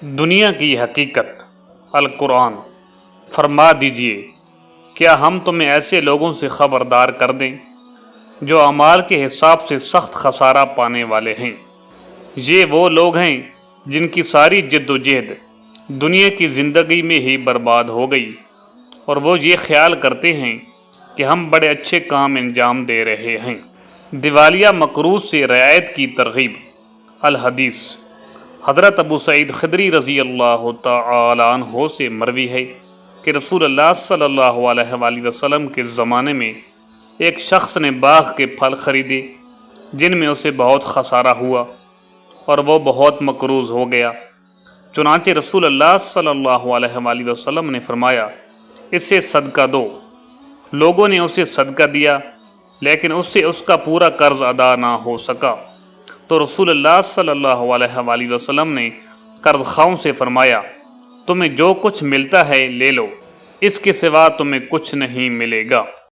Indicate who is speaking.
Speaker 1: دنیا کی حقیقت القرآن۔ فرما دیجئے کیا ہم تمہیں ایسے لوگوں سے خبردار کر دیں جو اعمال کے حساب سے سخت خسارہ پانے والے ہیں۔ یہ وہ لوگ ہیں جن کی ساری جد و جہد دنیا کی زندگی میں ہی برباد ہو گئی، اور وہ یہ خیال کرتے ہیں کہ ہم بڑے اچھے کام انجام دے رہے ہیں۔ دیوالیہ مقروض سے رعایت کی ترغیب۔ الحدیث، حضرت ابو سعید خدری رضی اللہ تعالی عنہ سے مروی ہے کہ رسول اللہ صلی اللہ علیہ وآلہ وسلم کے زمانے میں ایک شخص نے باغ کے پھل خریدے جن میں اسے بہت خسارہ ہوا اور وہ بہت مقروض ہو گیا۔ چنانچہ رسول اللہ صلی اللہ علیہ وآلہ وسلم نے فرمایا، اسے صدقہ دو۔ لوگوں نے اسے صدقہ دیا لیکن اس سے اس کا پورا قرض ادا نہ ہو سکا، تو رسول اللہ صلی اللہ علیہ وآلہ وسلم نے قرض خواہوں سے فرمایا، تمہیں جو کچھ ملتا ہے لے لو، اس کے سوا تمہیں کچھ نہیں ملے گا۔